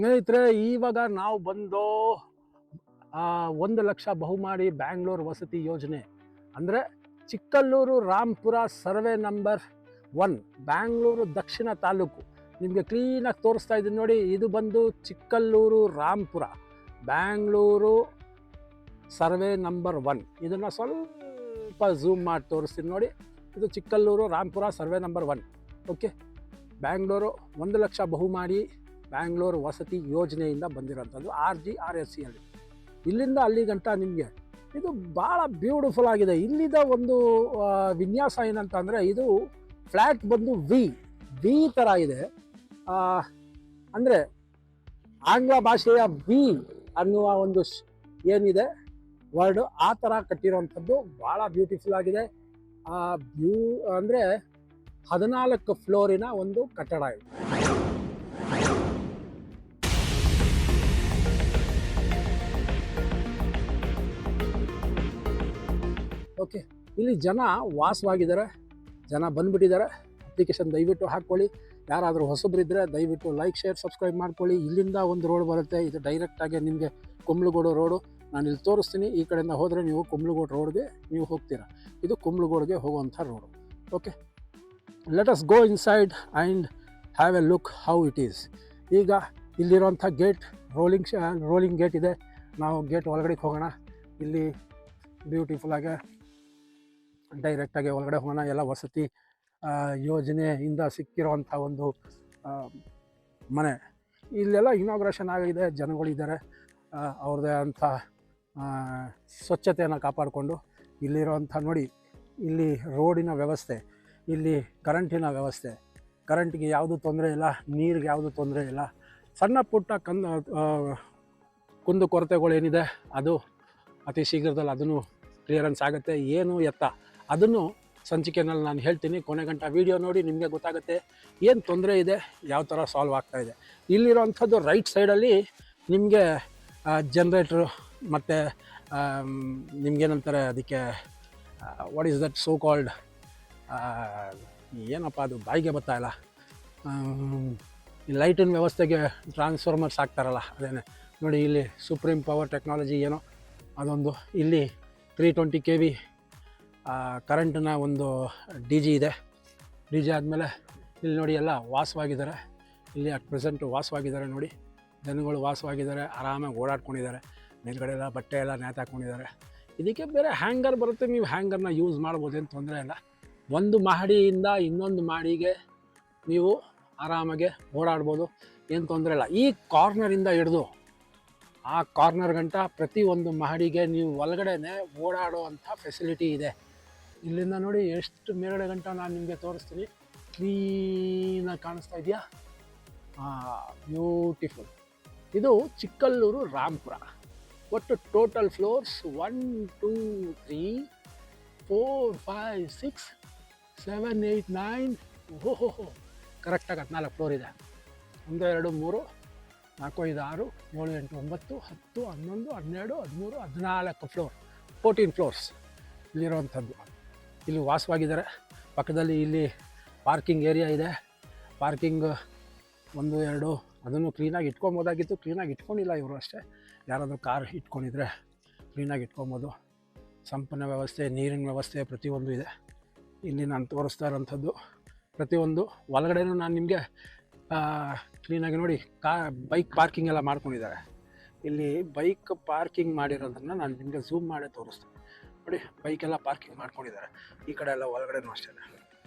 ಸ್ನೇಹಿತರೆ, ಇವಾಗ ನಾವು ಬಂದು 1 ಲಕ್ಷ ಬಹುಮಾಡಿ ಬ್ಯಾಂಗ್ಳೂರು ವಸತಿ ಯೋಜನೆ ಅಂದರೆ ಚಿಕ್ಕಲ್ಲೂರು ರಾಂಪುರ ಸರ್ವೆ ನಂಬರ್ 1 ಬ್ಯಾಂಗ್ಳೂರು ದಕ್ಷಿಣ ತಾಲೂಕು ನಿಮಗೆ ಕ್ಲೀನಾಗಿ ತೋರಿಸ್ತಾ ಇದ್ದೀನಿ ನೋಡಿ. ಇದು ಬಂದು ಚಿಕ್ಕಲ್ಲೂರು ರಾಂಪುರ ಬ್ಯಾಂಗ್ಳೂರು ಸರ್ವೆ ನಂಬರ್ 1. ಇದನ್ನು ಸ್ವಲ್ಪ ಝೂಮ್ ಮಾಡಿ ತೋರಿಸ್ತೀನಿ ನೋಡಿ. ಇದು Chikkalluru Rampura survey number 1. Okay, Bangalore 1 lakh ಬಹುಮಾಡಿ ಬ್ಯಾಂಗ್ಳೂರು ವಸತಿ ಯೋಜನೆಯಿಂದ ಬಂದಿರೋಂಥದ್ದು RGRSC ಅಲ್ಲಿ. ಇಲ್ಲಿಂದ ಅಲ್ಲಿ ಗಂಟ ನಿಮಗೆ ಇದು ಭಾಳ ಬ್ಯೂಟಿಫುಲ್ ಆಗಿದೆ. ಇಲ್ಲಿದ ಒಂದು ವಿನ್ಯಾಸ ಏನಂತ ಅಂದರೆ, ಇದು ಫ್ಲ್ಯಾಟ್ ಬಂದು ವಿ ಥರ ಇದೆ. ಅಂದರೆ ಆಂಗ್ಲ ಭಾಷೆಯ ವಿ ಅನ್ನುವ ಒಂದು ಏನಿದೆ ವರ್ಡ್, ಆ ಥರ ಕಟ್ಟಿರೋವಂಥದ್ದು ಭಾಳ ಬ್ಯೂಟಿಫುಲ್ ಆಗಿದೆ. ಅಂದರೆ 14 ಫ್ಲೋರಿನ ಒಂದು ಕಟ್ಟಡ ಇದೆ. ಓಕೆ, ಇಲ್ಲಿ ಜನ ವಾಸವಾಗಿದ್ದಾರೆ, ಜನ ಬಂದುಬಿಟ್ಟಿದ್ದಾರೆ. ಅಪ್ಲಿಕೇಶನ್ ದಯವಿಟ್ಟು ಹಾಕ್ಕೊಳ್ಳಿ. ಯಾರಾದರೂ ಹೊಸಬ್ರಿದ್ದರೆ ದಯವಿಟ್ಟು ಲೈಕ್, ಶೇರ್, ಸಬ್ಸ್ಕ್ರೈಬ್ ಮಾಡ್ಕೊಳ್ಳಿ. ಇಲ್ಲಿಂದ ಒಂದು ರೋಡ್ ಬರುತ್ತೆ, ಇದು ಡೈರೆಕ್ಟಾಗಿ ನಿಮಗೆ ಕುಂಬ್ಳಗೋಡು ರೋಡು. ನಾನು ಇಲ್ಲಿ ತೋರಿಸ್ತೀನಿ. ಈ ಕಡೆಯಿಂದ ಹೋದರೆ ನೀವು ಕುಂಬ್ಳಗೋಡು ರೋಡ್ಗೆ ನೀವು ಹೋಗ್ತೀರಾ. ಇದು ಕುಂಬ್ಳಗೋಡ್ಗೆ ಹೋಗುವಂಥ road. Okay, let us go inside and have A look how it is. ಈಗ ಇಲ್ಲಿರುವಂಥ ಗೇಟ್ ರೋಲಿಂಗ್ ಗೇಟ್ ಇದೆ. ನಾವು ಗೇಟ್ ಒಳಗಡೆಗೆ ಹೋಗೋಣ. ಇಲ್ಲಿ ಬ್ಯೂಟಿಫುಲ್ಲಾಗಿ ಡೈರೆಕ್ಟಾಗಿ ಒಳಗಡೆ ಹೋಗೋಣ. ಎಲ್ಲ ವಸತಿ ಯೋಜನೆಯಿಂದ ಸಿಕ್ಕಿರೋವಂಥ ಒಂದು ಮನೆ. ಇಲ್ಲೆಲ್ಲ ಇನಾಗ್ರೇಷನ್ ಆಗಿದೆ, ಜನಗಳಿದ್ದಾರೆ. ಅವ್ರದ್ದೇ ಅಂಥ ಸ್ವಚ್ಛತೆಯನ್ನು ಕಾಪಾಡಿಕೊಂಡು ಇಲ್ಲಿರೋವಂಥ ನೋಡಿ, ಇಲ್ಲಿ ರೋಡಿನ ವ್ಯವಸ್ಥೆ, ಇಲ್ಲಿ ಕರೆಂಟಿನ ವ್ಯವಸ್ಥೆ, ಕರೆಂಟಿಗೆ ಯಾವುದೂ ತೊಂದರೆ ಇಲ್ಲ, ನೀರಿಗೆ ಯಾವುದೂ ತೊಂದರೆ ಇಲ್ಲ. ಸಣ್ಣ ಪುಟ್ಟ ಕುಂದು ಕೊರತೆಗಳೇನಿದೆ ಅದು ಅತಿ ಶೀಘ್ರದಲ್ಲಿ ಅದನ್ನು ಕ್ಲಿಯರೆನ್ಸ್ ಆಗುತ್ತೆ. ಏನು ಎತ್ತ ಅದನ್ನು ಸಂಚಿಕೆಯಲ್ಲಿ ನಾನು ಹೇಳ್ತೀನಿ. ಕೊನೆಗಂಟ ವೀಡಿಯೋ ನೋಡಿ, ನಿಮಗೆ ಗೊತ್ತಾಗುತ್ತೆ ಏನು ತೊಂದರೆ ಇದೆ, ಯಾವ ಥರ ಸಾಲ್ವ್ ಆಗ್ತಾಯಿದೆ. ಇಲ್ಲಿರೋವಂಥದ್ದು ರೈಟ್ ಸೈಡಲ್ಲಿ ನಿಮಗೆ ಜನ್ರೇಟ್ರು ಮತ್ತು ನಿಮಗೇನಂತಾರೆ ಅದಕ್ಕೆ, what is that so called, ಏನಪ್ಪ ಅದು ಬಾಯಿಗೆ ಬರ್ತಾಯಿಲ್ಲ, ಈ ಲೈಟಿನ ವ್ಯವಸ್ಥೆಗೆ ಟ್ರಾನ್ಸ್ಫಾರ್ಮರ್ಸ್ ಹಾಕ್ತಾರಲ್ಲ ಅದೇನೆ ನೋಡಿ. ಇಲ್ಲಿ ಸುಪ್ರೀಂ ಪವರ್ ಟೆಕ್ನಾಲಜಿ ಏನೋ ಅದೊಂದು. ಇಲ್ಲಿ 320 kV ಕರೆಂಟಿನ ಒಂದು DG ಇದೆ. DG ಆದಮೇಲೆ ಇಲ್ಲಿ ನೋಡಿ ಎಲ್ಲ ವಾಸವಾಗಿದ್ದಾರೆ. ಇಲ್ಲಿ ಅಟ್ ಪ್ರೆಸೆಂಟು ವಾಸವಾಗಿದ್ದಾರೆ ನೋಡಿ. ಜನಗಳು ವಾಸವಾಗಿದ್ದಾರೆ, ಆರಾಮಾಗಿ ಓಡಾಡ್ಕೊಂಡಿದ್ದಾರೆ. ಮೇಲ್ಗಡೆ ಎಲ್ಲ ಬಟ್ಟೆ ಎಲ್ಲ ನೇತಾಕೊಂಡಿದ್ದಾರೆ. ಇದಕ್ಕೆ ಬೇರೆ ಹ್ಯಾಂಗರ್ ಬರುತ್ತೆ, ನೀವು ಹ್ಯಾಂಗರ್ನ ಯೂಸ್ ಮಾಡ್ಬೋದು, ಏನು ತೊಂದರೆ ಇಲ್ಲ. ಒಂದು ಮಹಡಿಯಿಂದ ಇನ್ನೊಂದು ಮಹಡಿಗೆ ನೀವು ಆರಾಮಾಗೆ ಓಡಾಡ್ಬೋದು, ಏನು ತೊಂದರೆ ಇಲ್ಲ. ಈ ಕಾರ್ನರಿಂದ ಹಿಡಿದು ಆ ಕಾರ್ನರ್ ಗಂಟ ಪ್ರತಿಯೊಂದು ಮಹಡಿಗೆ ನೀವು ಒಳಗಡೆನೆ ಓಡಾಡುವಂಥ ಫೆಸಿಲಿಟಿ ಇದೆ. ಇಲ್ಲಿಂದ ನೋಡಿ ಎಷ್ಟು ಮೇಲ್ಗಡೆ ಗಂಟ ನಾನು ನಿಮಗೆ ತೋರಿಸ್ತೀನಿ. ಕ್ಲೀನಾಗಿ ಕಾಣಿಸ್ತಾ ಇದೆಯಾ? ಬ್ಯೂಟಿಫುಲ್. ಇದು ಚಿಕ್ಕಲ್ಲೂರು ರಾಂಪುರ. ಒಟ್ಟು ಟೋಟಲ್ ಫ್ಲೋರ್ಸ್ 1 2 3 4 5 6 7 8 9. ಓಹೋ, ಕರೆಕ್ಟಾಗಿ 14 ಫ್ಲೋರ್ ಇದೆ. 1 2 3 4 5 6 7 8 9 10 11 12 13 14 ಫ್ಲೋರ್, 14 ಫ್ಲೋರ್ಸ್ ಇಲ್ಲಿರೋವಂಥದ್ದು. ಇಲ್ಲಿ ವಾಸವಾಗಿದ್ದಾರೆ. ಪಕ್ಕದಲ್ಲಿ ಇಲ್ಲಿ ಪಾರ್ಕಿಂಗ್ ಏರಿಯಾ ಇದೆ. ಪಾರ್ಕಿಂಗ್ 1 2 ಅದನ್ನು ಕ್ಲೀನಾಗಿ ಇಟ್ಕೊಬೋದಾಗಿತ್ತು, ಕ್ಲೀನಾಗಿ ಇಟ್ಕೊಂಡಿಲ್ಲ ಇವರು ಅಷ್ಟೇ. ಯಾರಾದರೂ ಕಾರ್ ಇಟ್ಕೊಂಡಿದ್ರೆ ಕ್ಲೀನಾಗಿ ಇಟ್ಕೊಬೋದು. ಸಂಪನ್ನ ವ್ಯವಸ್ಥೆ, ನೀರಿನ ವ್ಯವಸ್ಥೆ ಪ್ರತಿಯೊಂದು ಇದೆ. ಇಲ್ಲಿ ನಾನು ತೋರಿಸ್ತಾ ಇರೋಂಥದ್ದು ಪ್ರತಿಯೊಂದು. ಒಳಗಡೆನೂ ನಾನು ನಿಮಗೆ ಕ್ಲೀನಾಗಿ ನೋಡಿ ಬೈಕ್ ಪಾರ್ಕಿಂಗ್ ಎಲ್ಲ ಮಾಡ್ಕೊಂಡಿದ್ದಾರೆ. ಇಲ್ಲಿ ಬೈಕ್ ಪಾರ್ಕಿಂಗ್ ಮಾಡಿರೋದನ್ನು ನಾನು ನಿಮಗೆ ಝೂಮ್ ಮಾಡಿ ತೋರಿಸ್ತೀನಿ ನೋಡಿ. ಬೈಕೆಲ್ಲ ಪಾರ್ಕಿಂಗ್ ಮಾಡ್ಕೊಂಡಿದ್ದಾರೆ. ಈ ಕಡೆ ಎಲ್ಲ ಒಳಗಡೆನೂ ಅಷ್ಟೇ.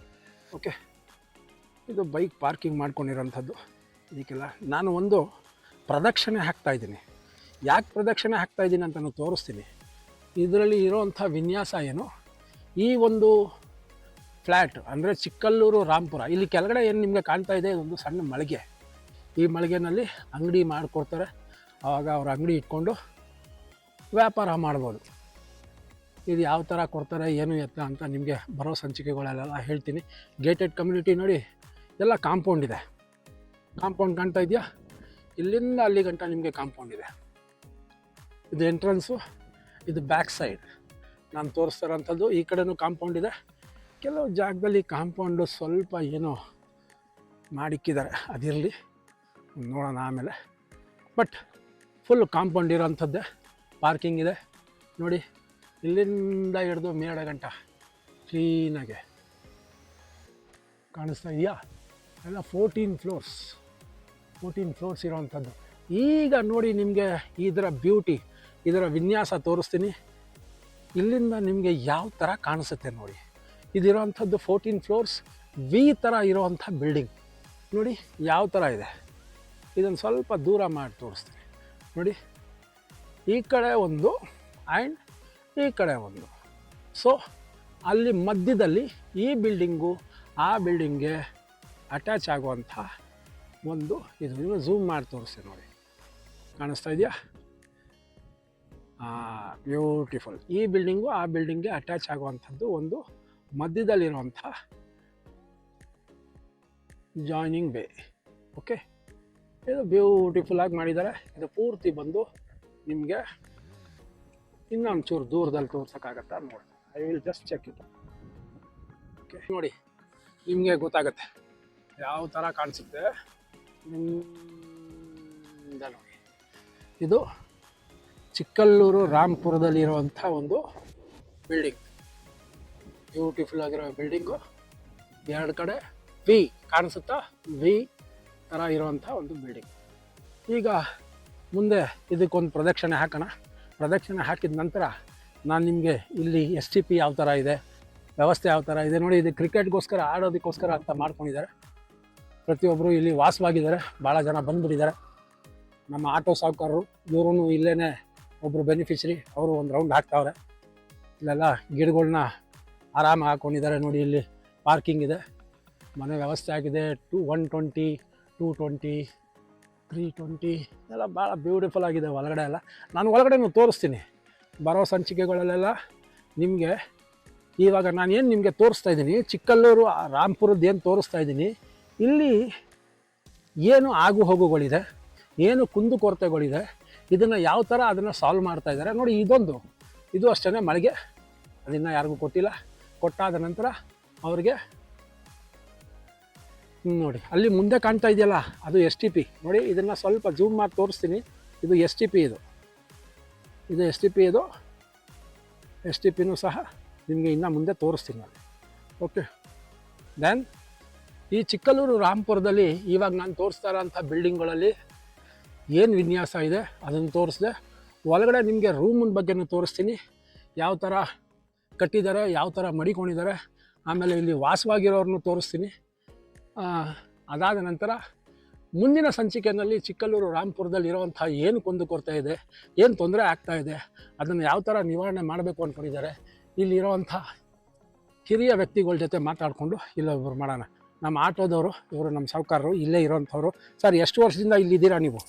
ಓಕೆ, ಇದು ಬೈಕ್ ಪಾರ್ಕಿಂಗ್ ಮಾಡ್ಕೊಂಡಿರೋಂಥದ್ದು. ಇದಕ್ಕೆಲ್ಲ ನಾನು ಒಂದು ಪ್ರದಕ್ಷಿಣೆ ಹಾಕ್ತಾಯಿದ್ದೀನಿ. ಯಾಕೆ ಪ್ರದಕ್ಷಿಣೆ ಹಾಕ್ತಾಯಿದ್ದೀನಿ ಅಂತ ನಾನು ತೋರಿಸ್ತೀನಿ. ಇದರಲ್ಲಿ ಇರೋವಂಥ ವಿನ್ಯಾಸ ಏನು, ಈ ಒಂದು ಫ್ಲ್ಯಾಟ್ ಅಂದರೆ ಚಿಕ್ಕಲ್ಲೂರು ರಾಂಪುರ. ಇಲ್ಲಿ ಕೆಳಗಡೆ ಏನು ನಿಮಗೆ ಕಾಣ್ತಾ ಇದೆ, ಇದೊಂದು ಸಣ್ಣ ಮಳಿಗೆ. ಈ ಮಳಿಗೆನಲ್ಲಿ ಅಂಗಡಿ ಮಾಡಿಕೊಡ್ತಾರೆ. ಆವಾಗ ಅವ್ರ ಅಂಗಡಿ ಇಟ್ಕೊಂಡು ವ್ಯಾಪಾರ ಮಾಡ್ಬೋದು. ಇದು ಯಾವ ಥರ ಕೊಡ್ತಾರೆ ಏನು ಎತ್ತ ಅಂತ ನಿಮಗೆ ಬರೋ ಸಂಚಿಕೆಗಳೆಲ್ಲ ಹೇಳ್ತೀನಿ. ಗೇಟೆಡ್ ಕಮ್ಯುನಿಟಿ ನೋಡಿ, ಎಲ್ಲ ಕಾಂಪೌಂಡ್ ಇದೆ. ಕಾಂಪೌಂಡ್ ಕಾಣ್ತಾ ಇದೆಯಾ? ಇಲ್ಲಿಂದ ಅಲ್ಲಿ ಗಂಟ ನಿಮಗೆ ಕಾಂಪೌಂಡ್ ಇದೆ. ಇದು ಎಂಟ್ರೆನ್ಸು, ಇದು ಬ್ಯಾಕ್ ಸೈಡ್ ನಾನು ತೋರಿಸ್ತಾ ಇರೋಂಥದ್ದು. ಈ ಕಡೆನೂ ಕಾಂಪೌಂಡ್ ಇದೆ. ಕೆಲವು ಜಾಗದಲ್ಲಿ ಕಾಂಪೌಂಡು ಸ್ವಲ್ಪ ಏನೋ ಮಾಡಿಕ್ಕಿದ್ದಾರೆ, ಅದಿರಲಿ ನೋಡೋಣ ಆಮೇಲೆ. ಬಟ್ ಫುಲ್ ಕಾಂಪೌಂಡ್ ಇರೋಂಥದ್ದೇ, ಪಾರ್ಕಿಂಗ್ ಇದೆ ನೋಡಿ. ಇಲ್ಲಿಂದ ಹಿಡಿದು ಮೇಡ ಗಂಟ ಕ್ಲೀನಾಗೆ ಕಾಣಿಸ್ತಾ ಇದೆಯಾ? ಎಲ್ಲ 14 ಫ್ಲೋರ್ಸ್ ಇರೋವಂಥದ್ದು. ಈಗ ನೋಡಿ ನಿಮಗೆ ಇದರ ಬ್ಯೂಟಿ, ಇದರ ವಿನ್ಯಾಸ ತೋರಿಸ್ತೀನಿ. ಇಲ್ಲಿಂದ ನಿಮಗೆ ಯಾವ ಥರ ಕಾಣಿಸುತ್ತೆ ನೋಡಿ. ಇದಿರೋವಂಥದ್ದು 14 ಫ್ಲೋರ್ಸ್ ವಿ ಥರ ಇರೋವಂಥ ಬಿಲ್ಡಿಂಗ್ ನೋಡಿ ಯಾವ ಥರ ಇದೆ. ಇದನ್ನು ಸ್ವಲ್ಪ ದೂರ ಮಾಡಿ ತೋರಿಸ್ತೀನಿ ನೋಡಿ. ಈ ಕಡೆ ಒಂದು ಆ್ಯಂಡ್ ಈ ಕಡೆ ಒಂದು. ಸೊ ಅಲ್ಲಿ ಮಧ್ಯದಲ್ಲಿ ಈ ಬಿಲ್ಡಿಂಗು ಆ ಬಿಲ್ಡಿಂಗ್ಗೆ ಅಟ್ಯಾಚ್ ಆಗುವಂಥ ಒಂದು ಇದು. ಝೂಮ್ ಮಾಡಿ ತೋರಿಸ್ತೀನಿ ನೋಡಿ, ಕಾಣಿಸ್ತಾ ಇದೆಯಾ? ಬ್ಯೂಟಿಫುಲ್. ಈ ಬಿಲ್ಡಿಂಗು ಆ ಬಿಲ್ಡಿಂಗ್ಗೆ ಅಟ್ಯಾಚ್ ಆಗುವಂಥದ್ದು ಒಂದು ಮಧ್ಯದಲ್ಲಿರುವಂಥ ಜಾಯ್ನಿಂಗ್ ಬೇ. ಓಕೆ, ಇದು ಬ್ಯೂಟಿಫುಲ್ಲಾಗಿ ಮಾಡಿದ್ದಾರೆ. ಇದು ಪೂರ್ತಿ ಬಂದು ನಿಮಗೆ ಇನ್ನೊಂದು ಚೂರು ದೂರದಲ್ಲಿ ತೋರ್ಸೋಕ್ಕಾಗತ್ತಾ ನೋಡಿ. I will just check it. Okay, ನೋಡಿ ನಿಮಗೆ ಗೊತ್ತಾಗುತ್ತೆ ಯಾವ ಥರ ಕಾಣಿಸುತ್ತೆ. ನೋಡಿ, ಇದು ಚಿಕ್ಕಲ್ಲೂರು ರಾಂಪುರದಲ್ಲಿರುವಂಥ ಒಂದು ಬಿಲ್ಡಿಂಗ್. ಬ್ಯೂಟಿಫುಲ್ ಆಗಿರೋ ಬಿಲ್ಡಿಂಗು. ಎರಡು ಕಡೆ ವಿ ಕಾಣಿಸುತ್ತಾ? ವಿ ಥರ ಇರೋವಂಥ ಒಂದು ಬಿಲ್ಡಿಂಗ್. ಈಗ ಮುಂದೆ ಇದಕ್ಕೊಂದು ಪ್ರದಕ್ಷಿಣೆ ಹಾಕೋಣ. ಪ್ರದಕ್ಷಿಣೆ ಹಾಕಿದ ನಂತರ ನಾನು ನಿಮಗೆ ಇಲ್ಲಿ STP ಯಾವ ಥರ ಇದೆ, ವ್ಯವಸ್ಥೆ ಯಾವ ಥರ ಇದೆ ನೋಡಿ. ಇದು ಕ್ರಿಕೆಟ್ಗೋಸ್ಕರ ಆಡೋದಕ್ಕೋಸ್ಕರ ಅಂತ ಮಾಡ್ಕೊಂಡಿದ್ದಾರೆ. ಪ್ರತಿಯೊಬ್ಬರು ಇಲ್ಲಿ ವಾಸವಾಗಿದ್ದಾರೆ, ಭಾಳ ಜನ ಬಂದುಬಿಟ್ಟಿದ್ದಾರೆ. ನಮ್ಮ ಆಟೋ ಸಾಹುಕಾರರು ಇವರು ಇಲ್ಲೇ ಒಬ್ಬರು ಬೆನಿಫಿಷರಿ, ಅವರು ಒಂದು ರೌಂಡ್ ಹಾಕ್ತಾವ್ರೆ. ಇಲ್ಲೆಲ್ಲ ಗಿಡಗಳನ್ನ ಆರಾಮಾಗಿ ಹಾಕ್ಕೊಂಡಿದ್ದಾರೆ ನೋಡಿ. ಇಲ್ಲಿ ಪಾರ್ಕಿಂಗ್ ಇದೆ, ಮನೆ ವ್ಯವಸ್ಥೆ ಆಗಿದೆ. 120, 220, 320 ಎಲ್ಲ ಭಾಳ ಬ್ಯೂಟಿಫುಲ್ ಆಗಿದೆ ಒಳಗಡೆ ಎಲ್ಲ. ನಾನು ಒಳಗಡೆ ತೋರಿಸ್ತೀನಿ ಬರೋ ಸಂಚಿಕೆಗಳಲ್ಲೆಲ್ಲ ನಿಮಗೆ. ಇವಾಗ ನಾನು ಏನು ನಿಮಗೆ ತೋರಿಸ್ತಾ ಇದ್ದೀನಿ, ಚಿಕ್ಕಲ್ಲೂರು ರಾಂಪುರದ್ದು ಏನು ತೋರಿಸ್ತಾ ಇದ್ದೀನಿ, ಇಲ್ಲಿ ಏನು ಆಗು ಹೋಗುಗಳಿದೆ, ಏನು ಕುಂದುಕೊರತೆಗಳಿದೆ, ಇದನ್ನು ಯಾವ ಥರ ಅದನ್ನು ಸಾಲ್ವ್ ಮಾಡ್ತಾ ಇದ್ದಾರೆ ನೋಡಿ. ಇದು ಅಷ್ಟೇ ಮಳೆಗೆ ಅದನ್ನು ಯಾರಿಗೂ ಕೊಟ್ಟಿಲ್ಲ. ಕೊಟ್ಟಾದ ನಂತರ ಅವ್ರಿಗೆ ನೋಡಿ ಅಲ್ಲಿ ಮುಂದೆ ಕಾಣ್ತಾ ಇದೆಯಲ್ಲ ಅದು STP ನೋಡಿ. ಇದನ್ನು ಸ್ವಲ್ಪ ಜೂಮ್ ಮಾಡಿ ತೋರಿಸ್ತೀನಿ. ಇದು STP, ಇದು STP. ಇದು STPನೂ ಸಹ ನಿಮಗೆ ಇನ್ನು ಮುಂದೆ ತೋರಿಸ್ತೀನಿ ನಾನು. ಓಕೆ, ದೆನ್ ಈ ಚಿಕ್ಕಲ್ಲೂರು ರಾಂಪುರದಲ್ಲಿ ಇವಾಗ ನಾನು ತೋರಿಸ್ತಾ ಇರೋಂಥ ಬಿಲ್ಡಿಂಗ್ಗಳಲ್ಲಿ ಏನು ವಿನ್ಯಾಸ ಇದೆ ಅದನ್ನು ತೋರಿಸಿದೆ. ಒಳಗಡೆ ನಿಮಗೆ ರೂಮಿನ ಬಗ್ಗೆನೂ ತೋರಿಸ್ತೀನಿ, ಯಾವ ಥರ ಕಟ್ಟಿದ್ದಾರೆ, ಯಾವ ಥರ ಮಡಿಕೊಂಡಿದ್ದಾರೆ. ಆಮೇಲೆ ಇಲ್ಲಿ ವಾಸವಾಗಿರೋರನ್ನು ತೋರಿಸ್ತೀನಿ. ಅದಾದ ನಂತರ ಮುಂದಿನ ಸಂಚಿಕೆಯಲ್ಲಿ ಚಿಕ್ಕಲ್ಲೂರು ರಾಂಪುರದಲ್ಲಿ ಇರೋವಂಥ ಏನು ಕುಂದುಕೊರತೆ ಇದೆ, ಏನು ತೊಂದರೆ ಆಗ್ತಾ ಇದೆ, ಅದನ್ನು ಯಾವ ಥರ ನಿವಾರಣೆ ಮಾಡಬೇಕು ಅಂದ್ಕೊಂಡಿದ್ದಾರೆ, ಇಲ್ಲಿರೋವಂಥ ಹಿರಿಯ ವ್ಯಕ್ತಿಗಳ ಜೊತೆ ಮಾತಾಡಿಕೊಂಡು ಇಲ್ಲೊಬ್ಬರು ಮಾಡೋಣ. ನಮ್ಮ ಆಟೋದವರು, ಇವರು ನಮ್ಮ ಸಾಹುಕಾರರು, ಇಲ್ಲೇ ಇರೋವಂಥವ್ರು. ಸರ್, ಎಷ್ಟು ವರ್ಷದಿಂದ ಇಲ್ಲಿದ್ದೀರಾ ನೀವು?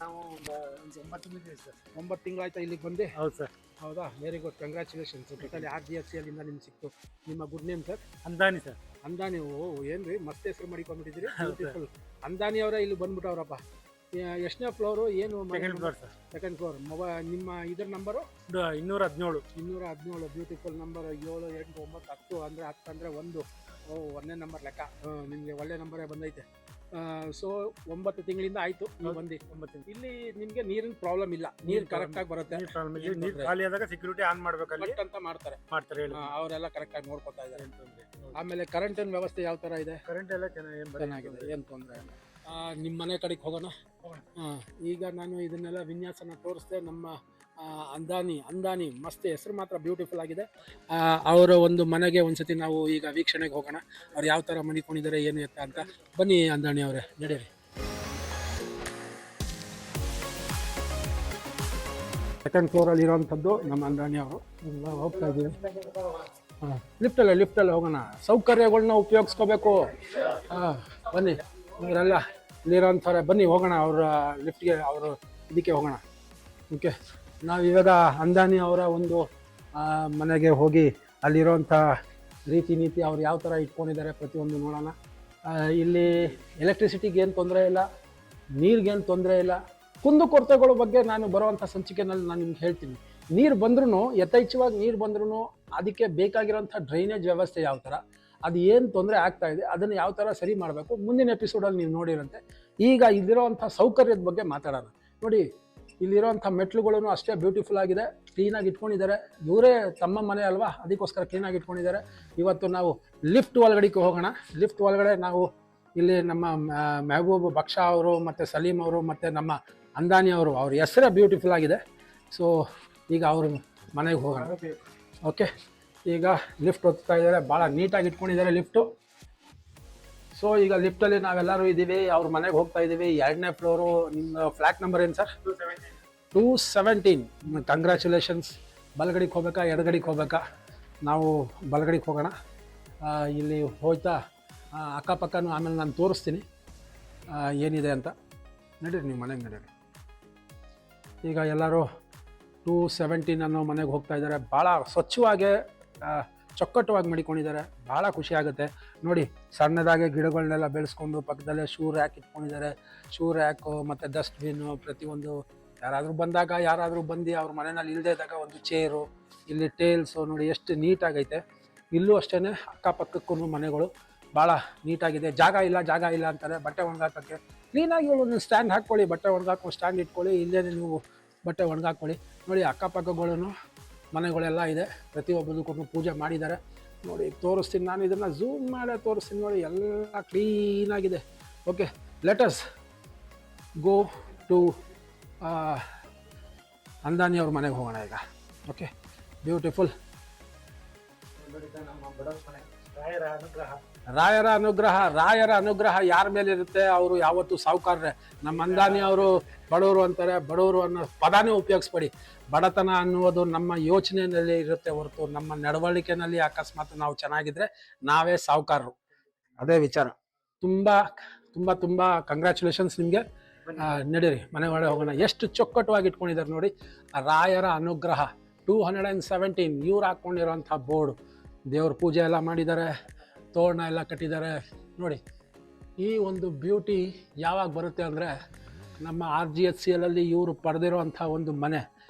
ನಾವು ಒಂದು 9 ತಿಂಗಳಿದ್ದೀವಿ ಸರ್. 9 ತಿಂಗಳಾಯ್ತಾ ಇಲ್ಲಿಗೆ ಬಂದು? ಹೌದು ಸರ್. ಹೌದಾ, ವೆರಿ ಗುಡ್, ಕಂಗ್ರ್ಯಾಚುಲೇಷನ್ಸ್. ಟೋಟಲಿ RGFCಯಲ್ಲಿಂದ ನಿಮ್ಗೆ ಸಿಕ್ತು. ನಿಮ್ಮ good name sir? Andani sir. Andani. ಏನು ರೀ, ಮಸ್ತ್ ಹೆಸರು ಮಾಡಿಕೊಂಡ್ಬಿಟ್ಟಿದ್ದೀರಿ. ಬ್ಯೂಟಿಫುಲ್. ಅಂದಾನಿ ಅವರೇ ಇಲ್ಲಿ ಬಂದ್ಬಿಟ್ಟವ್ರಪ್ಪ. ಎಷ್ಟನೇ ಫ್ಲೋರು? ಏನು? Second floor sir. Second floor. ನಿಮ್ಮ ಇದರ ನಂಬರು? 217. Beautiful number. 7, 8, 9, 10 ಅಂದರೆ 10 ಅಂದರೆ 1. ಒಂದನೇ ನಂಬರ್ ಲೆಕ್ಕ. ನಿಮಗೆ ಒಳ್ಳೆ ನಂಬರೇ ಬಂದೈತೆ. ಸೊ 9 ತಿಂಗಳಿಂದ ಆಯಿತು ನೀವು ಬಂದು. 9 ತಿಂಗಳು. ಇಲ್ಲಿ ನಿಮಗೆ ನೀರಿನ ಪ್ರಾಬ್ಲಮ್ ಇಲ್ಲ, ನೀರು ಕರೆಕ್ಟಾಗಿ ಬರುತ್ತೆ. ನೀರು ಖಾಲಿ ಆದಾಗ ಸೆಕ್ಯೂರಿಟಿ ಆನ್ ಮಾಡಬೇಕಲ್ಲಿ ಅಂತ ಮಾಡ್ತಾರೆ. ಅವರೆಲ್ಲ ಕರೆಕ್ಟಾಗಿ ನೋಡ್ಕೊತಾ ಇದ್ದಾರೆ. ಆಮೇಲೆ ಕರೆಂಟಿನ ವ್ಯವಸ್ಥೆ ಯಾವ ಥರ ಇದೆ? ಕರೆಂಟ್ ಎಲ್ಲ ಚೆನ್ನಾಗಿದೆ, ಏನು ತೊಂದರೆ ಇಲ್ಲ. ನಿಮ್ಮ ಮನೆ ಕಡೆಗೆ ಹೋಗೋಣ. ಈಗ ನಾನು ಇದನ್ನೆಲ್ಲ ವಿನ್ಯಾಸನ ತೋರಿಸ್ದೆ. ನಮ್ಮ ಅಂದಾನಿ ಮಸ್ತ್ ಹೆಸರು ಮಾತ್ರ ಬ್ಯೂಟಿಫುಲ್ ಆಗಿದೆ. ಅವರ ಒಂದು ಮನೆಗೆ ಒಂದ್ಸತಿ ನಾವು ಈಗ ವೀಕ್ಷಣೆಗೆ ಹೋಗೋಣ. ಅವ್ರು ಯಾವ ಥರ ಮನಿಕೊಂಡಿದ್ದಾರೆ, ಏನು ಎತ್ತ ಅಂತ. ಬನ್ನಿ ಅಂದಾನಿ ಅವರೇ, ನಡೀರಿ. ಸೆಕೆಂಡ್ ಫ್ಲೋರಲ್ಲಿ ಇರೋವಂಥದ್ದು ನಮ್ಮ ಅಂದಾನಿ ಅವರು. ಹೋಗ್ತಾ ಇದ್ದೀವಿ. ಲಿಫ್ಟಲ್ಲಿ ಹೋಗೋಣ. ಸೌಕರ್ಯಗಳನ್ನ ಉಪಯೋಗಿಸ್ಕೋಬೇಕು. ಬನ್ನಿ ಇವರೆಲ್ಲ ಇಲ್ಲಿರೋಂಥವ್ರೆ. ಬನ್ನಿ ಹೋಗೋಣ ಅವರ ಲಿಫ್ಟ್ಗೆ, ಅವರು ಇದಕ್ಕೆ ಹೋಗೋಣ. ಓಕೆ, ನಾವು ಇವಾಗ ಅಂದಾನಿ ಅವರ ಒಂದು ಮನೆಗೆ ಹೋಗಿ ಅಲ್ಲಿರೋಂಥ ರೀತಿ ನೀತಿ ಅವ್ರು ಯಾವ ಥರ ಇಟ್ಕೊಂಡಿದ್ದಾರೆ ಪ್ರತಿಯೊಂದು ನೋಡೋಣ. ಇಲ್ಲಿ ಎಲೆಕ್ಟ್ರಿಸಿಟಿಗೆ ಏನು ತೊಂದರೆ ಇಲ್ಲ, ನೀರಿಗೇನು ತೊಂದರೆ ಇಲ್ಲ. ಕುಂದುಕೊರತೆಗಳ ಬಗ್ಗೆ ನಾನು ಬರುವಂಥ ಸಂಚಿಕೆಯಲ್ಲಿ ನಾನು ನಿಮ್ಗೆ ಹೇಳ್ತೀನಿ. ನೀರು ಬಂದ್ರೂ, ಯಥೇಚ್ಛವಾಗಿ ನೀರು ಬಂದ್ರೂ ಅದಕ್ಕೆ ಬೇಕಾಗಿರೋಂಥ ಡ್ರೈನೇಜ್ ವ್ಯವಸ್ಥೆ ಯಾವ ಥರ, ಅದು ಏನು ತೊಂದರೆ ಆಗ್ತಾ ಇದೆ, ಅದನ್ನು ಯಾವ ಥರ ಸರಿ ಮಾಡಬೇಕು ಮುಂದಿನ ಎಪಿಸೋಡಲ್ಲಿ ನೀವು ನೋಡಿರಂತೆ. ಈಗ ಇಲ್ಲಿರೋವಂಥ ಸೌಕರ್ಯದ ಬಗ್ಗೆ ಮಾತಾಡೋಣ. ನೋಡಿ ಇಲ್ಲಿರೋಂಥ ಮೆಟ್ಲುಗಳು ಅಷ್ಟೇ ಬ್ಯೂಟಿಫುಲ್ ಆಗಿದೆ, ಕ್ಲೀನಾಗಿ ಇಟ್ಕೊಂಡಿದ್ದಾರೆ. ಇವರೇ ತಮ್ಮ ಮನೆ ಅಲ್ವಾ, ಅದಕ್ಕೋಸ್ಕರ ಕ್ಲೀನಾಗಿ ಇಟ್ಕೊಂಡಿದ್ದಾರೆ. ಇವತ್ತು ನಾವು ಲಿಫ್ಟ್ ಒಳಗಡೆಗೆ ಹೋಗೋಣ. ಲಿಫ್ಟ್ ಒಳಗಡೆ ನಾವು ಇಲ್ಲಿ ನಮ್ಮ ಮೆಹಬೂಬ್ ಬಕ್ಷಾ ಅವರು ಮತ್ತು ಸಲೀಂ ಅವರು ಮತ್ತು ನಮ್ಮ ಅಂದಾನಿ ಅವರು, ಅವ್ರ ಹೆಸರೇ ಬ್ಯೂಟಿಫುಲ್ ಆಗಿದೆ. ಸೊ ಈಗ ಅವ್ರ ಮನೆಗೆ ಹೋಗೋಣ. ಓಕೆ, ಈಗ ಲಿಫ್ಟ್ ಹೋಗ್ತಾ ಇದ್ದಾರೆ, ಭಾಳ ನೀಟಾಗಿ ಇಟ್ಕೊಂಡಿದ್ದಾರೆ ಲಿಫ್ಟು. ಸೊ ಈಗ ಲಿಫ್ಟಲ್ಲಿ ನಾವೆಲ್ಲರೂ ಇದ್ದೀವಿ, ಅವ್ರ ಮನೆಗೆ ಹೋಗ್ತಾ ಇದ್ದೀವಿ. 2ನೇ ಫ್ಲೋರು. ನಿಮ್ಮ ಫ್ಲ್ಯಾಟ್ ನಂಬರ್ ಏನು ಸರ್? 217. ಕಂಗ್ರ್ಯಾಚುಲೇಷನ್ಸ್. ಬಲಗಡೆಗೆ ಹೋಗ್ಬೇಕಾ ಎಡಗಡೆಗೆ ಹೋಗ್ಬೇಕಾ? ನಾವು ಬಲಗಡೆಗೆ ಹೋಗೋಣ. ಇಲ್ಲಿ ಹೋಯ್ತಾ ಅಕ್ಕಪಕ್ಕನೂ ಆಮೇಲೆ ನಾನು ತೋರಿಸ್ತೀನಿ ಏನಿದೆ ಅಂತ. ನಡೀರಿ, ನೀವು ಮನೆಗೆ ನಡೀರಿ. ಈಗ ಎಲ್ಲರೂ 217 ಅನ್ನೋ ಮನೆಗೆ ಹೋಗ್ತಾ ಇದ್ದಾರೆ. ಭಾಳ ಸ್ವಚ್ಛವಾಗಿ ಚೊಕ್ಕಟವಾಗಿ ಮಡಿಕೊಂಡಿದ್ದಾರೆ. ಭಾಳ ಖುಷಿ ಆಗುತ್ತೆ ನೋಡಿ. ಸಣ್ಣದಾಗೆ ಗಿಡಗಳನ್ನೆಲ್ಲ ಬೆಳೆಸ್ಕೊಂಡು ಪಕ್ಕದಲ್ಲೇ ಶೂ ರ್ಯಾಕ್ ಇಟ್ಕೊಂಡಿದ್ದಾರೆ. ಶೂ ರ್ಯಾಕು ಮತ್ತು ಡಸ್ಟ್ಬಿನ್ನು, ಪ್ರತಿಯೊಂದು ಯಾರಾದರೂ ಬಂದಾಗ, ಯಾರಾದರೂ ಬಂದು ಅವ್ರ ಮನೆಯಲ್ಲಿ ಇಲ್ಲದೇ ಇದ್ದಾಗ ಒಂದು ಚೇರು, ಇಲ್ಲಿ ಟೇಲ್ಸು ನೋಡಿ ಎಷ್ಟು ನೀಟಾಗೈತೆ. ಇಲ್ಲೂ ಅಷ್ಟೇ ಅಕ್ಕಪಕ್ಕಕ್ಕೂ ಮನೆಗಳು ಭಾಳ ನೀಟಾಗಿದೆ. ಜಾಗ ಇಲ್ಲ ಅಂತಾರೆ ಬಟ್ಟೆ ಒಣಗಾಕೋಕ್ಕೆ. ಕ್ಲೀನಾಗಿ ಒಂದು ಸ್ಟ್ಯಾಂಡ್ ಹಾಕ್ಕೊಳ್ಳಿ, ಬಟ್ಟೆ ಒಣಗಾಕೋ ಸ್ಟ್ಯಾಂಡ್ ಇಟ್ಕೊಳ್ಳಿ, ಇಲ್ಲೇ ನೀವು ಬಟ್ಟೆ ಒಣಗಾಕ್ಕೊಳ್ಳಿ. ನೋಡಿ ಅಕ್ಕಪಕ್ಕಗಳೂ ಮನೆಗಳೆಲ್ಲ ಇದೆ. ಪ್ರತಿಯೊಬ್ಬದಕ್ಕೂ ಪೂಜೆ ಮಾಡಿದ್ದಾರೆ ನೋಡಿ. ತೋರಿಸ್ತೀನಿ ನಾನು, ಇದನ್ನು ಝೂಮ್ ಮಾಡಿ ತೋರಿಸ್ತೀನಿ ನೋಡಿ. ಎಲ್ಲ ಕ್ಲೀನಾಗಿದೆ. Okay, let's go to Andani ಅವ್ರ ಮನೆಗೆ ಹೋಗೋಣ ಈಗ. Okay, beautiful. ರಾಯರ ಅನುಗ್ರಹ ಯಾರ ಮೇಲೆ ಇರುತ್ತೆ? ಅವರು ಯಾವತ್ತೂ ಸಾಹುಕಾರರೇ. ನಮ್ಮ ಅಂದಾನಿ ಅವರು ಬಡವರು ಅಂತಾರೆ. ಬಡವರು ಅನ್ನೋ ಪದಾನೇ ಉಪಯೋಗಿಸ್ಬೇಡಿ. ಬಡತನ ಅನ್ನುವುದು ನಮ್ಮ ಯೋಚನೆಯಲ್ಲಿ ಇರುತ್ತೆ ಹೊರತು ನಮ್ಮ ನಡವಳಿಕೆಯಲ್ಲಿ ಅಕಸ್ಮಾತ್ ನಾವು ಚೆನ್ನಾಗಿದ್ರೆ ನಾವೇ ಸಾಹುಕಾರರು. ಅದೇ ವಿಚಾರ. ತುಂಬ ತುಂಬ ತುಂಬ ಕಂಗ್ರ್ಯಾಚುಲೇಷನ್ಸ್ ನಿಮಗೆ. ನಡೀರಿ ಮನೆ ಒಳಗೆ ಹೋಗೋಣ. ಎಷ್ಟು ಚೊಕ್ಕಟವಾಗಿ ಇಟ್ಕೊಂಡಿದ್ದಾರೆ ನೋಡಿ. ರಾಯರ ಅನುಗ್ರಹ 217 ಇವ್ರು ಹಾಕ್ಕೊಂಡಿರೋಂಥ ಬೋರ್ಡು. ದೇವ್ರ ಪೂಜೆ ಎಲ್ಲ ಮಾಡಿದ್ದಾರೆ, ತೋರಣ ಎಲ್ಲ ಕಟ್ಟಿದ್ದಾರೆ ನೋಡಿ. ಈ ಒಂದು ಬ್ಯೂಟಿ ಯಾವಾಗ ಬರುತ್ತೆ ಅಂದರೆ ನಮ್ಮ RGHCL ಇವರು ಪಡೆದಿರೋಂಥ ಒಂದು ಮನೆ.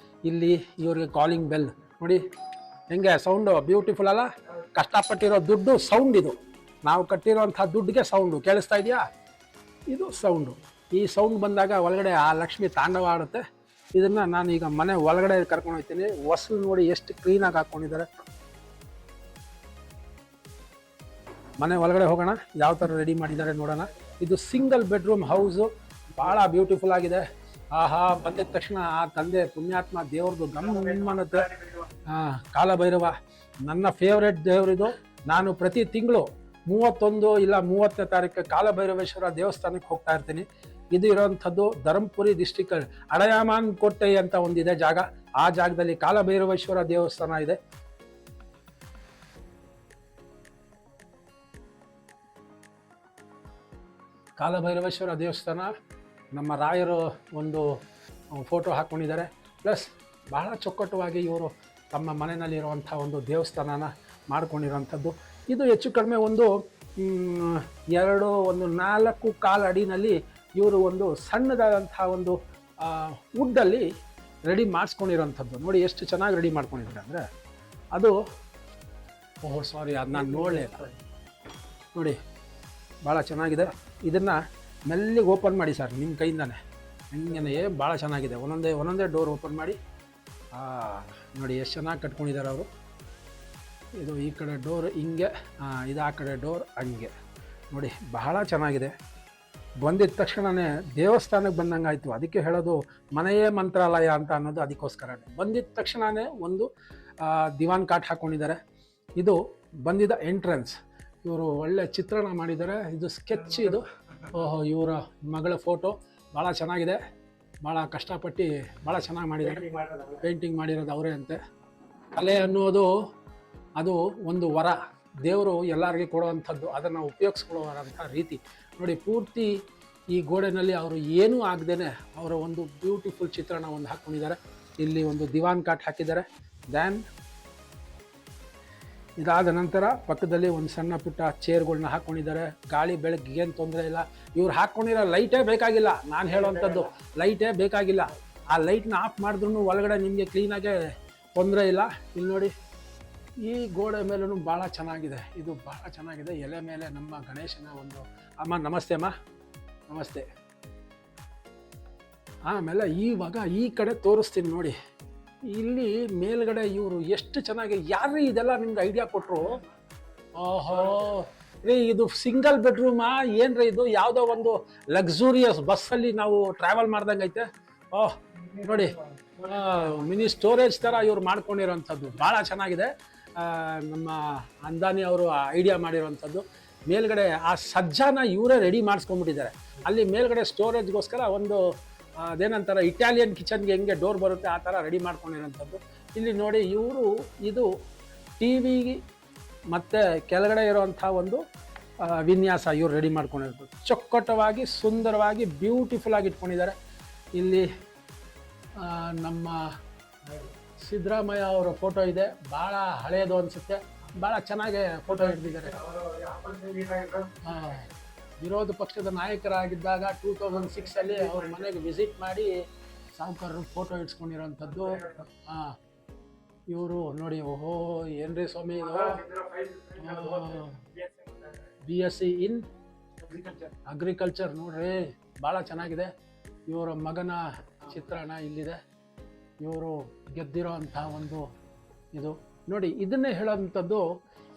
ಇಲ್ಲಿ ಇವ್ರಿಗೆ ಕಾಲಿಂಗ್ ಬೆಲ್ ನೋಡಿ ಹೆಂಗೆ ಸೌಂಡು ಬ್ಯೂಟಿಫುಲ್ ಅಲ್ಲ? ಕಷ್ಟಪಟ್ಟಿರೋ ದುಡ್ಡು ಸೌಂಡ್ ಇದು. ನಾವು ಕಟ್ಟಿರೋಂಥ ದುಡ್ಡಿಗೆ ಸೌಂಡು ಕೇಳಿಸ್ತಾ ಇದೆಯಾ? ಇದು ಸೌಂಡು. ಈ ಸೌಂಡ್ ಬಂದಾಗ ಒಳಗಡೆ ಆ ಲಕ್ಷ್ಮಿ ತಾಂಡವ ಆಡುತ್ತೆ. ಇದನ್ನು ನಾನು ಈಗ ಮನೆ ಒಳಗಡೆ ಕರ್ಕೊಂಡು ಹೋಗ್ತೀನಿ. ಹೊಸಲು ನೋಡಿ ಎಷ್ಟು ಕ್ಲೀನಾಗಿ ಹಾಕ್ಕೊಂಡಿದ್ದಾರೆ. ಮನೆ ಒಳಗಡೆ ಹೋಗೋಣ, ಯಾವ ಥರ ರೆಡಿ ಮಾಡಿದ್ದಾರೆ ನೋಡೋಣ. ಇದು ಸಿಂಗಲ್ ಬೆಡ್ರೂಮ್ ಹೌಸು, ಭಾಳ ಬ್ಯೂಟಿಫುಲ್ ಆಗಿದೆ. ಆಹಾ, ಬಂದಿದ ತಕ್ಷಣ ಆ ತಂದೆ ಪುಣ್ಯಾತ್ಮ ದೇವ್ರದ್ದು ಗಮನತ್ತೆ. ಕಾಲಭೈರವ ನನ್ನ ಫೇವ್ರೆಟ್ ದೇವರಿದು. ನಾನು ಪ್ರತಿ ತಿಂಗಳು 31 ಇಲ್ಲ 30ನೇ ತಾರೀಕು ಕಾಲಭೈರವೇಶ್ವರ ದೇವಸ್ಥಾನಕ್ಕೆ ಹೋಗ್ತಾ ಇರ್ತೀನಿ. ಇದು ಇರೋವಂಥದ್ದು ಧರ್ಮಪುರಿ ಡಿಸ್ಟಿಕ್ ಅಡಯಾಮಾನ್ ಕೋಟೆ ಅಂತ ಒಂದಿದೆ ಜಾಗ. ಆ ಜಾಗದಲ್ಲಿ ಕಾಲಭೈರವೇಶ್ವರ ದೇವಸ್ಥಾನ ಇದೆ. ಕಾಲಭೈರವೇಶ್ವರ ದೇವಸ್ಥಾನ, ನಮ್ಮ ರಾಯರು ಒಂದು ಫೋಟೋ ಹಾಕ್ಕೊಂಡಿದ್ದಾರೆ. ಪ್ಲಸ್ ಬಹಳ ಚೊಕ್ಕಟವಾಗಿ ಇವರು ತಮ್ಮ ಮನೆಯಲ್ಲಿರುವಂಥ ಒಂದು ದೇವಸ್ಥಾನನ ಮಾಡ್ಕೊಂಡಿರೋಂಥದ್ದು. ಇದು ಹೆಚ್ಚು ಕಡಿಮೆ ಒಂದು 4 ಅಡಿನಲ್ಲಿ ಇವರು ಒಂದು ಸಣ್ಣದಾದಂಥ ಒಂದು ವುಡ್ಡಲ್ಲಿ ರೆಡಿ ಮಾಡಿಸ್ಕೊಂಡಿರೋಂಥದ್ದು. ನೋಡಿ ಎಷ್ಟು ಚೆನ್ನಾಗಿ ರೆಡಿ ಮಾಡ್ಕೊಂಡಿದ್ದಾರೆ ಅಂದರೆ ಅದು. ಸಾರಿ, ಅದು ನಾನು ನೋಡಲೇ ಇಲ್ಲ ನೋಡಿ. ಭಾಳ ಚೆನ್ನಾಗಿದೆ. ಇದನ್ನು ಮೆಲ್ಲಿಗೆ ಓಪನ್ ಮಾಡಿ ಸರ್, ನಿಮ್ಮ ಕೈಯಿಂದಾನೆ. ಹಿಂಗೆ ಭಾಳ ಚೆನ್ನಾಗಿದೆ. ಒಂದೊಂದೇ ಡೋರ್ ಓಪನ್ ಮಾಡಿ. ನೋಡಿ ಎಷ್ಟು ಚೆನ್ನಾಗಿ ಕಟ್ಕೊಂಡಿದ್ದಾರೆ ಅವರು. ಇದು ಈ ಕಡೆ ಡೋರ್ ಹಿಂಗೆ, ಇದು ಆ ಕಡೆ ಡೋರ್ ಹಂಗೆ ನೋಡಿ. ಬಹಳ ಚೆನ್ನಾಗಿದೆ. ಬಂದಿದ್ದ ತಕ್ಷಣವೇ ದೇವಸ್ಥಾನಕ್ಕೆ ಬಂದಂಗೆ ಆಯಿತು. ಅದಕ್ಕೆ ಹೇಳೋದು ಮನೆಯೇ ಮಂತ್ರಾಲಯ ಅಂತ ಅನ್ನೋದು ಅದಕ್ಕೋಸ್ಕರ. ಬಂದಿದ್ದ ತಕ್ಷಣವೇ ಒಂದು ದಿವಾನ್ ಕಾಟ್ ಹಾಕ್ಕೊಂಡಿದ್ದಾರೆ. ಇದು ಬಂದಿದ್ದ ಎಂಟ್ರೆನ್ಸ್. ಇವರು ಒಳ್ಳೆ ಚಿತ್ರಣ ಮಾಡಿದ್ದಾರೆ. ಇದು ಸ್ಕೆಚ್. ಇದು ಇವರ ಮಗಳ ಫೋಟೋ. ಭಾಳ ಚೆನ್ನಾಗಿದೆ. ಭಾಳ ಕಷ್ಟಪಟ್ಟು ಭಾಳ ಚೆನ್ನಾಗಿ ಮಾಡಿದ್ದಾರೆ. ಪೇಂಟಿಂಗ್ ಮಾಡಿರೋದು ಅವರೇ ಅಂತೆ. ಕಲೆ ಅನ್ನೋದು ಅದು ಒಂದು ವರ, ದೇವರು ಎಲ್ಲರಿಗೆ ಕೊಡುವಂಥದ್ದು. ಅದನ್ನು ಉಪಯೋಗಿಸ್ಕೊಳ್ಳೋವಂಥ ರೀತಿ ನೋಡಿ. ಪೂರ್ತಿ ಈ ಗೋಡೆನಲ್ಲಿ ಅವರು ಏನೂ ಆಗದೇನೆ ಅವರ ಒಂದು ಬ್ಯೂಟಿಫುಲ್ ಚಿತ್ರಣ ಒಂದು ಹಾಕ್ಕೊಂಡಿದ್ದಾರೆ. ಇಲ್ಲಿ ಒಂದು ದಿವಾನ್ ಕಾಟ್ ಹಾಕಿದ್ದಾರೆ. ದ್ಯಾನ್ ಇದಾದ ನಂತರ ಪಕ್ಕದಲ್ಲಿ ಒಂದು ಸಣ್ಣ ಪುಟ್ಟ ಚೇರ್ಗಳನ್ನ ಹಾಕ್ಕೊಂಡಿದ್ದಾರೆ. ಗಾಳಿ ಬೆಳಗ್ಗೆ ಏನು ತೊಂದರೆ ಇಲ್ಲ. ಇವ್ರು ಹಾಕ್ಕೊಂಡಿರೋ ಲೈಟೇ ಬೇಕಾಗಿಲ್ಲ. ನಾನು ಹೇಳೋವಂಥದ್ದು ಲೈಟೇ ಬೇಕಾಗಿಲ್ಲ. ಆ ಲೈಟ್ನ ಆಫ್ ಮಾಡಿದ್ರೂ ಒಳಗಡೆ ನಿಮಗೆ ಕ್ಲೀನಾಗೆ ತೊಂದರೆ ಇಲ್ಲ. ಇಲ್ಲಿ ನೋಡಿ, ಈ ಗೋಡೆ ಮೇಲೂ ಭಾಳ ಚೆನ್ನಾಗಿದೆ. ಇದು ಭಾಳ ಚೆನ್ನಾಗಿದೆ. ಎಲೆ ಮೇಲೆ ನಮ್ಮ ಗಣೇಶನ ಒಂದು. ಅಮ್ಮ ನಮಸ್ತೆ. ಅಮ್ಮ ನಮಸ್ತೆ. ಆಮೇಲೆ ಇವಾಗ ಈ ಕಡೆ ತೋರಿಸ್ತೀನಿ ನೋಡಿ. ಇಲ್ಲಿ ಮೇಲ್ಗಡೆ ಇವರು ಎಷ್ಟು ಚೆನ್ನಾಗಿ, ಯಾರು ಇದೆಲ್ಲ ನಿಮ್ಗೆ ಐಡಿಯಾ ಕೊಟ್ಟರು? ಓಹೋ ರೀ, ಇದು ಸಿಂಗಲ್ ಬೆಡ್ರೂಮಾ ಏನ್ರಿ ಇದು? ಯಾವುದೋ ಒಂದು ಲಕ್ಸುರಿಯಸ್ ಬಸ್ಸಲ್ಲಿ ನಾವು ಟ್ರಾವೆಲ್ ಮಾಡ್ದಂಗೆ ಐತೆ. ಓಹ್ ನೋಡಿ, ಮಿನಿ ಸ್ಟೋರೇಜ್ ಥರ ಇವ್ರು ಮಾಡ್ಕೊಂಡಿರೋಂಥದ್ದು ಭಾಳ ಚೆನ್ನಾಗಿದೆ. ನಮ್ಮ ಅಂದಾನಿ ಅವರು ಐಡಿಯಾ ಮಾಡಿರೋವಂಥದ್ದು. ಮೇಲ್ಗಡೆ ಆ ಸಜ್ಜಾನ ಇವರೇ ರೆಡಿ ಮಾಡಿಸ್ಕೊಂಡ್ಬಿಟ್ಟಿದ್ದಾರೆ. ಅಲ್ಲಿ ಮೇಲ್ಗಡೆ ಸ್ಟೋರೇಜ್ಗೋಸ್ಕರ ಒಂದು ಅದೇನಂತಾರೆ ಇಟಾಲಿಯನ್ ಕಿಚನ್ಗೆ ಹೆಂಗೆ ಡೋರ್ ಬರುತ್ತೆ ಆ ಥರ ರೆಡಿ ಮಾಡ್ಕೊಂಡಿರೋಂಥದ್ದು. ಇಲ್ಲಿ ನೋಡಿ ಇವರು ಇದು ಟಿ ವಿ ಮತ್ತು ಕೆಳಗಡೆ ಇರೋವಂಥ ಒಂದು ವಿನ್ಯಾಸ ಇವ್ರು ರೆಡಿ ಮಾಡ್ಕೊಂಡಿರ್ಬೋದು. ಚೊಕ್ಕಟವಾಗಿ ಸುಂದರವಾಗಿ ಬ್ಯೂಟಿಫುಲ್ ಆಗಿ ಇಟ್ಕೊಂಡಿದ್ದಾರೆ. ಇಲ್ಲಿ ನಮ್ಮ ಸಿದ್ದರಾಮಯ್ಯ ಅವರ ಫೋಟೋ ಇದೆ, ಭಾಳ ಹಳೆಯದು ಅನಿಸುತ್ತೆ, ಭಾಳ ಚೆನ್ನಾಗಿ ಫೋಟೋ ಹಿಡಿದಿದ್ದಾರೆ. ವಿರೋಧ ಪಕ್ಷದ ನಾಯಕರಾಗಿದ್ದಾಗ 2006 ಅವ್ರ ಮನೆಗೆ ವಿಸಿಟ್ ಮಾಡಿ ಸಾಹುಕಾರರು ಫೋಟೋ ಇಡ್ಸ್ಕೊಂಡಿರೋಂಥದ್ದು. ಇವರು ನೋಡಿ, ಓಹೋ ಏನ್ರಿ ಸ್ವಾಮಿ ಇದು, BSc ಇನ್ ಅಗ್ರಿಕಲ್ಚರ್ ನೋಡ್ರಿ, ಭಾಳ ಚೆನ್ನಾಗಿದೆ. ಇವರ ಮಗನ ಚಿತ್ರಣ ಇಲ್ಲಿದೆ. ಇವರು ಗೆದ್ದಿರೋ ಅಂಥ ಒಂದು ಇದು ನೋಡಿ. ಇದನ್ನೇ ಹೇಳೋವಂಥದ್ದು,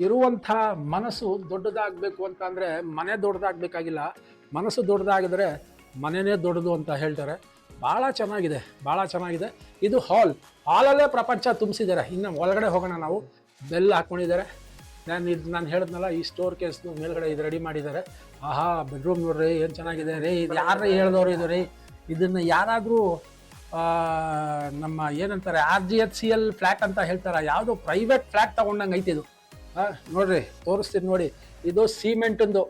ಇರುವಂಥ ಮನಸ್ಸು ದೊಡ್ಡದಾಗಬೇಕು ಅಂತ ಅಂದರೆ ಮನೆ ದೊಡ್ಡದಾಗಬೇಕಾಗಿಲ್ಲ, ಮನಸ್ಸು ದೊಡ್ಡದಾಗಿದ್ರೆ ಮನೆಯೇ ದೊಡ್ಡದು ಅಂತ ಹೇಳ್ತಾರೆ. ಭಾಳ ಚೆನ್ನಾಗಿದೆ, ಭಾಳ ಚೆನ್ನಾಗಿದೆ. ಇದು ಹಾಲಲ್ಲೇ ಪ್ರಪಂಚ ತುಂಬಿಸಿದ್ದಾರೆ. ಇನ್ನು ಒಳಗಡೆ ಹೋಗೋಣ ನಾವು. ಬೆಲ್ ಹಾಕ್ಕೊಂಡಿದ್ದಾರೆ. ನಾನು ಹೇಳಿದ್ನಲ್ಲ, ಈ ಸ್ಟೋರ್ ಕೇಸ್ನು ಮೇಲ್ಗಡೆ ಇದು ರೆಡಿ ಮಾಡಿದ್ದಾರೆ. ಆಹಾ, ಬೆಡ್ರೂಮ್ ನೋಡ್ರಿ ಏನು ಚೆನ್ನಾಗಿದೆ ರೀ. ಇದು ಯಾರೇ ಹೇಳಿದವರು ಇದು ರೀ. ಇದನ್ನು ಯಾರಾದರೂ ನಮ್ಮ ಏನಂತಾರೆ RGHCL ಫ್ಲ್ಯಾಟ್ ಅಂತ ಹೇಳ್ತಾರೆ, ಯಾವುದೋ ಪ್ರೈವೇಟ್ ಫ್ಲ್ಯಾಟ್ ತೊಗೊಂಡಂಗೆ ಐತಿ ಇದು. ನೋಡ್ರಿ ತೋರಿಸ್ತೀನಿ ನೋಡಿ. ಇದು ಸಿಮೆಂಟಂದು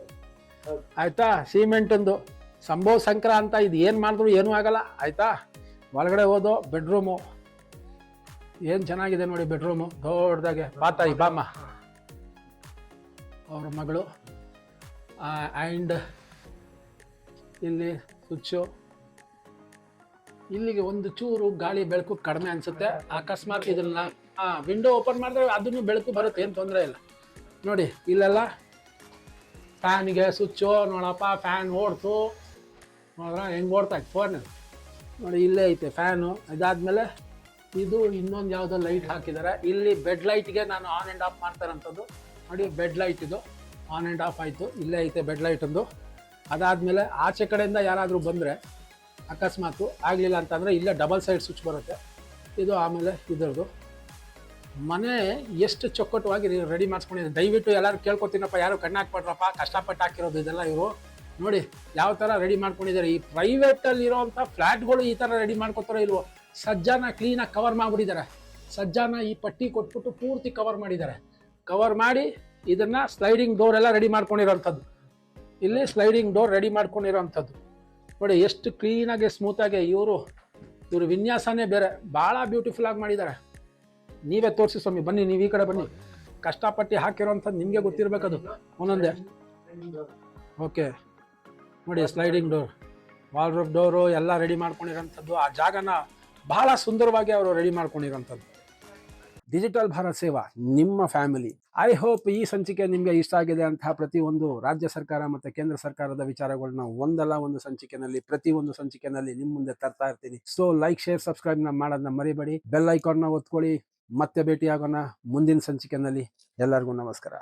ಆಯಿತಾ, ಸಿಮೆಂಟಂದು ಸಂಭವ ಸಂಕ್ರ ಅಂತ. ಇದು ಏನು ಮಾಡಿದ್ರು ಏನೂ ಆಗಲ್ಲ ಆಯಿತಾ. ಒಳಗಡೆ ಹೋದೋ ಬೆಡ್ರೂಮು ಏನು ಚೆನ್ನಾಗಿದೆ ನೋಡಿ. ಬೆಡ್ರೂಮು ದೊಡ್ಡದಾಗೆ. ಬಾತಾಯಿ ಬಾಮ್ಮ ಅವ್ರ ಮಗಳು. ಆ್ಯಂಡ್ ಇಲ್ಲಿ ಸ್ವಿಚ್ಚು. ಇಲ್ಲಿಗೆ ಒಂದು ಚೂರು ಗಾಳಿ ಬೆಳಕು ಕಡಿಮೆ ಅನಿಸುತ್ತೆ. ಅಕಸ್ಮಾತ್ ಇದನ್ನ ವಿಂಡೋ ಓಪನ್ ಮಾಡಿದ್ರೆ ಅದನ್ನು ಬೆಳಕು ಬರುತ್ತೆ, ಏನು ತೊಂದರೆ ಇಲ್ಲ. ನೋಡಿ ಇಲ್ಲೆಲ್ಲ ಫ್ಯಾನಿಗೆ ಸ್ವಿಚ್ಚು ನೋಡಪ್ಪ, ಫ್ಯಾನ್ ಓಡ್ತು ನೋಡ್ರ ಹೆಂಗೆ ಓಡ್ತಾ ಇತ್ತು ಫೋನ್ ನೋಡಿ. ಇಲ್ಲೇ ಐತೆ ಫ್ಯಾನು. ಇದಾದಮೇಲೆ ಇದು ಇನ್ನೊಂದು ಯಾವುದೋ ಲೈಟ್ ಹಾಕಿದ್ದಾರೆ. ಇಲ್ಲಿ ಬೆಡ್ ಲೈಟ್ಗೆ ನಾನು ಆನ್ ಆ್ಯಂಡ್ ಆಫ್ ಮಾಡ್ತಾರಂಥದ್ದು ನೋಡಿ. ಬೆಡ್ ಲೈಟ್ ಇದು ಆನ್ ಆ್ಯಂಡ್ ಆಫ್ ಆಯಿತು. ಇಲ್ಲೇ ಐತೆ ಬೆಡ್ ಲೈಟೊಂದು. ಅದಾದಮೇಲೆ ಆಚೆ ಕಡೆಯಿಂದ ಯಾರಾದರೂ ಬಂದರೆ ಅಕಸ್ಮಾತು ಆಗಲಿಲ್ಲ ಅಂತಂದರೆ ಇಲ್ಲೇ ಡಬಲ್ ಸೈಡ್ ಸ್ವಿಚ್ ಬರುತ್ತೆ ಇದು. ಆಮೇಲೆ ಇದರದು ಮನೆ ಎಷ್ಟು ಚೊಕ್ಕಟವಾಗಿ ರೆಡಿ ಮಾಡಿಸ್ಕೊಂಡಿದ್ದಾರೆ. ದಯವಿಟ್ಟು ಎಲ್ಲರೂ ಕೇಳ್ಕೊತೀನಪ್ಪ, ಯಾರು ಕಣ್ಣು ಹಾಕ್ಬಿಟ್ರಪ್ಪ, ಕಷ್ಟಪಟ್ಟು ಹಾಕಿರೋದು ಇದೆಲ್ಲ. ಇವರು ನೋಡಿ ಯಾವ ಥರ ರೆಡಿ ಮಾಡ್ಕೊಂಡಿದ್ದಾರೆ. ಈ ಪ್ರೈವೇಟಲ್ಲಿ ಇರೋವಂಥ ಫ್ಲ್ಯಾಟ್ಗಳು ಈ ಥರ ರೆಡಿ ಮಾಡ್ಕೊತಾರೋ ಇಲ್ವೋ. ಸಜ್ಜಾನ ಕ್ಲೀನಾಗಿ ಕವರ್ ಮಾಡಿಬಿಟ್ಟಿದ್ದಾರೆ. ಸಜ್ಜಾನ ಈ ಪಟ್ಟಿ ಕೊಟ್ಬಿಟ್ಟು ಪೂರ್ತಿ ಕವರ್ ಮಾಡಿದ್ದಾರೆ. ಕವರ್ ಮಾಡಿ ಇದನ್ನು ಸ್ಲೈಡಿಂಗ್ ಡೋರ್ ಎಲ್ಲ ರೆಡಿ ಮಾಡ್ಕೊಂಡಿರೋವಂಥದ್ದು. ಇಲ್ಲಿ ಸ್ಲೈಡಿಂಗ್ ಡೋರ್ ರೆಡಿ ಮಾಡ್ಕೊಂಡಿರೋವಂಥದ್ದು ನೋಡಿ. ಎಷ್ಟು ಕ್ಲೀನಾಗಿ ಸ್ಮೂತಾಗಿ ಇವರು ವಿನ್ಯಾಸನೇ ಬೇರೆ, ಭಾಳ ಬ್ಯೂಟಿಫುಲ್ ಆಗಿ ಮಾಡಿದ್ದಾರೆ. ನೀವೇ ತೋರಿಸಿ ಸ್ವಾಮಿ, ಬನ್ನಿ ನೀವು ಈ ಕಡೆ ಬನ್ನಿ. ಕಷ್ಟಪಟ್ಟು ಹಾಕಿರೋವಂಥದ್ದು ನಿಮಗೆ ಗೊತ್ತಿರಬೇಕದು ಒಂದೊಂದೇ. ಓಕೆ ನೋಡಿ, ಸ್ಲೈಡಿಂಗ್ ಡೋರ್, ವಾಲ್ಡ್ರೋಬ್ ಡೋರು ಎಲ್ಲ ರೆಡಿ ಮಾಡ್ಕೊಂಡಿರೋಂಥದ್ದು. ಆ ಜಾಗನ ಬಹಳ ಸುಂದರವಾಗಿ ಅವರು ರೆಡಿ ಮಾಡ್ಕೊಂಡಿರೋಂಥದ್ದು. ಡಿಜಿಟಲ್ ಭಾರತ್ ಸೇವಾ ನಿಮ್ಮ ಫ್ಯಾಮಿಲಿ. ಐ ಹೋಪ್ ಈ ಸಂಚಿಕೆ ನಿಮಗೆ ಇಷ್ಟ ಆಗಿದೆ ಅಂತ. ಪ್ರತಿಯೊಂದು ರಾಜ್ಯ ಸರ್ಕಾರ ಮತ್ತು ಕೇಂದ್ರ ಸರ್ಕಾರದ ವಿಚಾರಗಳನ್ನ ಒಂದಲ್ಲ ಒಂದು ಸಂಚಿಕೆನಲ್ಲಿ, ಪ್ರತಿಯೊಂದು ಸಂಚಿಕೆನಲ್ಲಿ ನಿಮ್ಮ ಮುಂದೆ ತರ್ತಾ ಇರ್ತೀನಿ. ಸೊ ಲೈಕ್, ಶೇರ್, ಸಬ್ಸ್ಕ್ರೈಬ್ ಮಾಡೋದನ್ನ ಮರಿಬೇಡಿ. ಬೆಲ್ ಐಕಾನ್ನ ಒತ್ಕೊಳ್ಳಿ. ಮತ್ತೆ ಭೇಟಿಯಾಗೋಣ ಮುಂದಿನ ಸಂಚಿಕೆನಲ್ಲಿ. ಎಲ್ಲರಿಗೂ ನಮಸ್ಕಾರ.